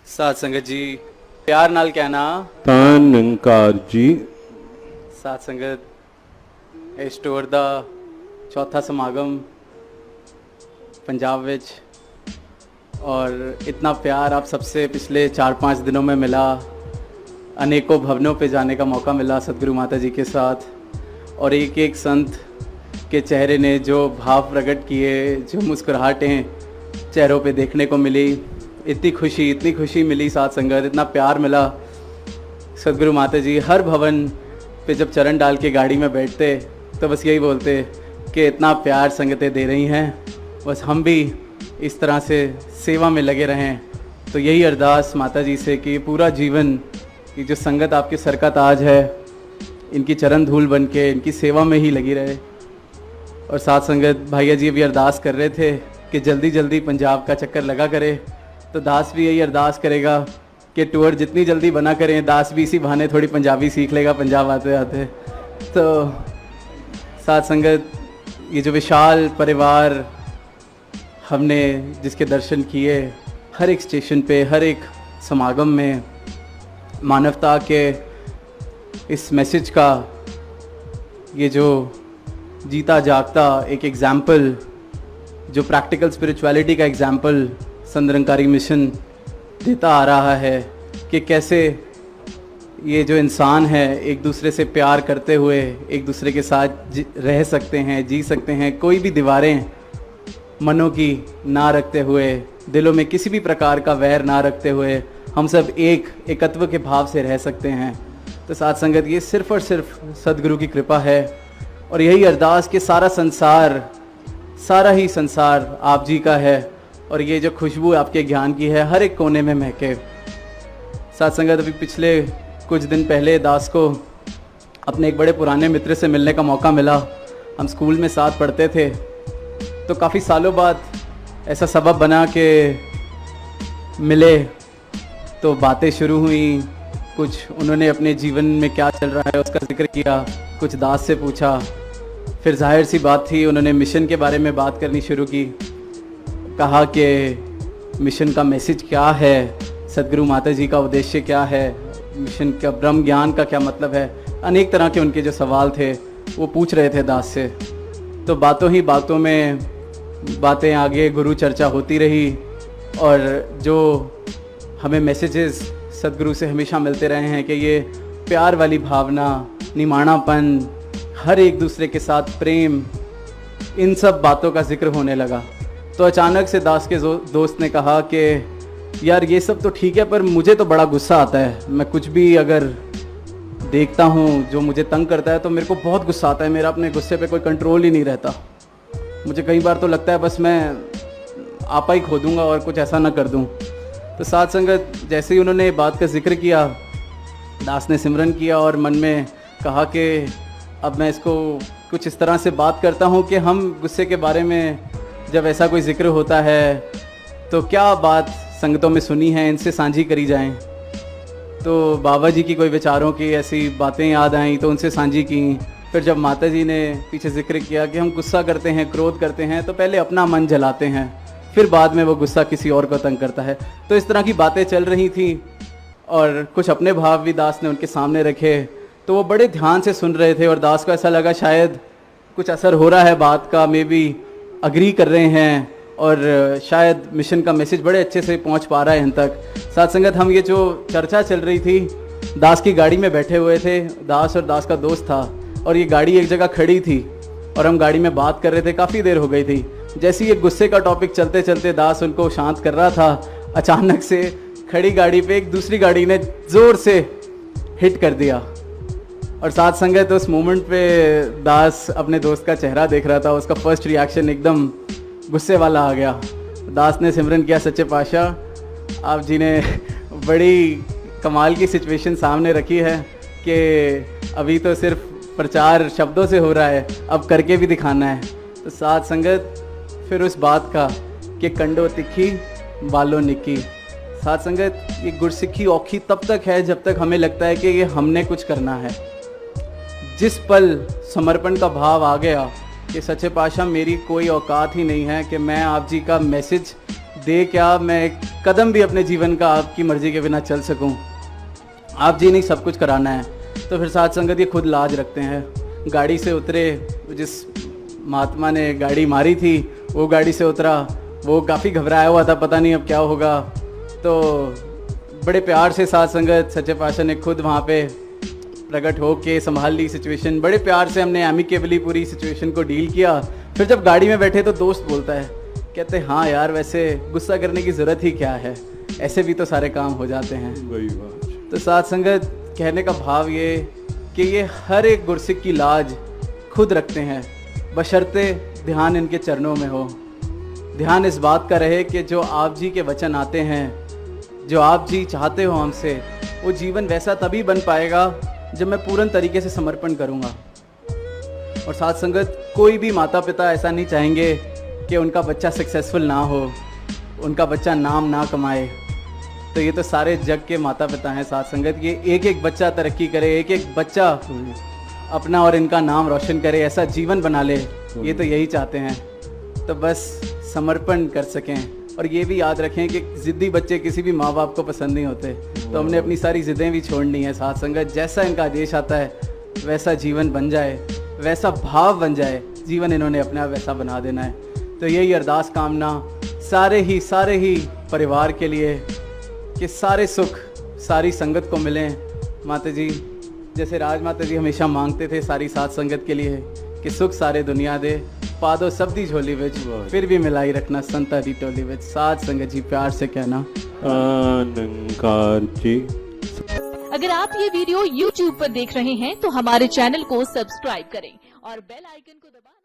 साध संगत जी प्यार नाल कहना ਧੰਨ ਨਿਰੰਕਾਰ ਜੀ। साध संगत इस टूर का चौथा समागम पंजाब विच और इतना प्यार आप सबसे पिछले 4-5 दिनों में मिला। अनेकों भवनों पे जाने का मौका मिला सदगुरु माता जी के साथ और एक एक संत के चेहरे ने जो भाव प्रकट किए, जो मुस्कुराहटें चेहरों पे देखने को मिली, इतनी खुशी मिली साथ संगत, इतना प्यार मिला। सदगुरु माता जी हर भवन पे जब चरण डाल के गाड़ी में बैठते तो बस यही बोलते कि इतना प्यार संगतें दे रही हैं, बस हम भी इस तरह से सेवा में लगे रहें। तो यही अरदास माता जी से कि पूरा जीवन ये जो संगत आपके सर का ताज है, इनकी चरण धूल बन के इनकी सेवा में ही लगी रहे। और साथ संगत भैया जी भी अरदास कर रहे थे कि जल्दी जल्दी पंजाब का चक्कर लगा करे, तो दास भी यही अरदास करेगा कि टूर जितनी जल्दी बना करें, दास भी इसी बहाने थोड़ी पंजाबी सीख लेगा पंजाब आते आते। तो साथ संगत ये जो विशाल परिवार हमने जिसके दर्शन किए, हर एक स्टेशन पे, हर एक समागम में मानवता के इस मैसेज का ये जो जीता जागता एक एग्ज़ाम्पल, जो प्रैक्टिकल स्पिरिचुअलिटी का एग्ज़ाम्पल संत निरंकारी मिशन देता आ रहा है कि कैसे ये जो इंसान है एक दूसरे से प्यार करते हुए एक दूसरे के साथ रह सकते हैं, जी सकते हैं। कोई भी दीवारें मनों की ना रखते हुए, दिलों में किसी भी प्रकार का वैर ना रखते हुए हम सब एकत्व के भाव से रह सकते हैं। तो साथ संगत ये सिर्फ़ और सिर्फ सदगुरु की कृपा है और यही अरदास कि सारा संसार, सारा ही संसार आप जी का है और ये जो खुशबू आपके ज्ञान की है हर एक कोने में महके। साथ संगत अभी पिछले कुछ दिन पहले दास को अपने एक बड़े पुराने मित्र से मिलने का मौका मिला। हम स्कूल में साथ पढ़ते थे, तो काफ़ी सालों बाद ऐसा सबब बना कि मिले, तो बातें शुरू हुई। कुछ उन्होंने अपने जीवन में क्या चल रहा है उसका जिक्र किया, कुछ दास से पूछा, फिर जाहिर सी बात थी उन्होंने मिशन के बारे में बात करनी शुरू की। कहा कि मिशन का मैसेज क्या है, सदगुरु माता जी का उद्देश्य क्या है, मिशन का ब्रह्म ज्ञान का क्या मतलब है। अनेक तरह के उनके जो सवाल थे वो पूछ रहे थे दास से। तो बातों ही बातों में बातें आगे गुरु चर्चा होती रही और जो हमें मैसेजेस सदगुरु से हमेशा मिलते रहे हैं कि ये प्यार वाली भावना, निमाणापन, हर एक दूसरे के साथ प्रेम, इन सब बातों का जिक्र होने लगा। तो अचानक से दास के दोस्त ने कहा कि यार ये सब तो ठीक है पर मुझे तो बड़ा गुस्सा आता है। मैं कुछ भी अगर देखता हूँ जो मुझे तंग करता है तो मेरे को बहुत गुस्सा आता है, मेरा अपने गुस्से पे कोई कंट्रोल ही नहीं रहता। मुझे कई बार तो लगता है बस मैं आपा ही खो दूँगा और कुछ ऐसा ना कर दूँ। तो साथ संगत जैसे ही उन्होंने बात का जिक्र किया, दास ने सिमरन किया और मन में कहा कि अब मैं इसको कुछ इस तरह से बात करता हूँ कि हम गुस्से के बारे में जब ऐसा कोई जिक्र होता है तो क्या बात संगतों में सुनी है इनसे साझी करी जाएं। तो बाबा जी की कोई विचारों की ऐसी बातें याद आईं तो उनसे साझी की। फिर जब माता जी ने पीछे जिक्र किया कि हम गुस्सा करते हैं, क्रोध करते हैं, तो पहले अपना मन जलाते हैं, फिर बाद में वो गुस्सा किसी और को तंग करता है। तो इस तरह की बातें चल रही थी और कुछ अपने भाव भी दास ने उनके सामने रखे। तो वो बड़े ध्यान से सुन रहे थे और दास को ऐसा लगा शायद कुछ असर हो रहा है बात का, मे बी अग्री कर रहे हैं और शायद मिशन का मैसेज बड़े अच्छे से पहुंच पा रहा है इन तक। साथ संगत हम ये जो चर्चा चल रही थी, दास की गाड़ी में बैठे हुए थे, दास और दास का दोस्त था और ये गाड़ी एक जगह खड़ी थी और हम गाड़ी में बात कर रहे थे, काफ़ी देर हो गई थी। जैसे ही ये गुस्से का टॉपिक चलते चलते दास उनको शांत कर रहा था, अचानक से खड़ी गाड़ी पे एक दूसरी गाड़ी ने ज़ोर से हिट कर दिया। और साथ संगत उस मोमेंट पे दास अपने दोस्त का चेहरा देख रहा था, उसका फर्स्ट रिएक्शन एकदम गुस्से वाला आ गया। दास ने सिमरन किया, सच्चे पातशाह आप जी ने बड़ी कमाल की सिचुएशन सामने रखी है कि अभी तो सिर्फ प्रचार शब्दों से हो रहा है, अब करके भी दिखाना है। तो साथ संगत फिर उस बात का कि कंडो तिखी बालो निकी, साथ संगत ये गुरसिक्खी औखी तब तक है जब तक हमें लगता है कि ये हमने कुछ करना है। जिस पल समर्पण का भाव आ गया कि सच्चे पातशाह मेरी कोई औकात ही नहीं है कि मैं आप जी का मैसेज दे क्या मैं एक कदम भी अपने जीवन का आपकी मर्जी के बिना चल सकूं। आप जी नहीं सब कुछ कराना है। तो फिर साथ संगत ये खुद लाज रखते हैं। गाड़ी से उतरे, जिस महात्मा ने गाड़ी मारी थी वो गाड़ी से उतरा, वो काफ़ी घबराया हुआ था, पता नहीं अब क्या होगा। तो बड़े प्यार से साथ संगत सच्चे पातशाह ने खुद वहाँ पे प्रकट हो के संभाल ली सिचुएशन। बड़े प्यार से हमने एमिकेबली पूरी सिचुएशन को डील किया। फिर जब गाड़ी में बैठे तो दोस्त बोलता है, कहते हाँ यार वैसे गुस्सा करने की ज़रूरत ही क्या है, ऐसे भी तो सारे काम हो जाते हैं। वही बात। तो साथ संगत कहने का भाव ये कि ये हर एक गुरसिक की लाज खुद रखते हैं, बशर्ते ध्यान इनके चरणों में हो। ध्यान इस बात का रहे कि जो आप जी के वचन आते हैं, जो आप जी चाहते हो हमसे, वो जीवन वैसा तभी बन पाएगा जब मैं पूर्ण तरीके से समर्पण करूँगा। और साथ संगत कोई भी माता पिता ऐसा नहीं चाहेंगे कि उनका बच्चा सक्सेसफुल ना हो, उनका बच्चा नाम ना कमाए। तो ये तो सारे जग के माता पिता हैं साथ संगत। ये एक एक बच्चा तरक्की करे, एक एक बच्चा अपना और इनका नाम रोशन करे, ऐसा जीवन बना ले, ये तो यही चाहते हैं। तो बस समर्पण कर सकें। और ये भी याद रखें कि ज़िद्दी बच्चे किसी भी माँ बाप को पसंद नहीं होते। तो हमने अपनी सारी ज़िद्दें भी छोड़नी है साथ संगत। जैसा इनका आदेश आता है वैसा जीवन बन जाए, वैसा भाव बन जाए, जीवन इन्होंने अपने आप वैसा बना देना है। तो यही अरदास कामना सारे ही परिवार के लिए कि सारे सुख सारी संगत को मिलें। माता जी जैसे राजमाता जी हमेशा मांगते थे सारी साथ संगत के लिए कि सुख सारे दुनिया दे, पादो सब दी झोली विच, फिर भी मिलाई रखना संता दी टोली विच। साथ संगत जी प्यार से कहना अनंकार जी। अगर आप ये वीडियो YouTube पर देख रहे हैं तो हमारे चैनल को सब्सक्राइब करें और बेल आइकन को दबाएं।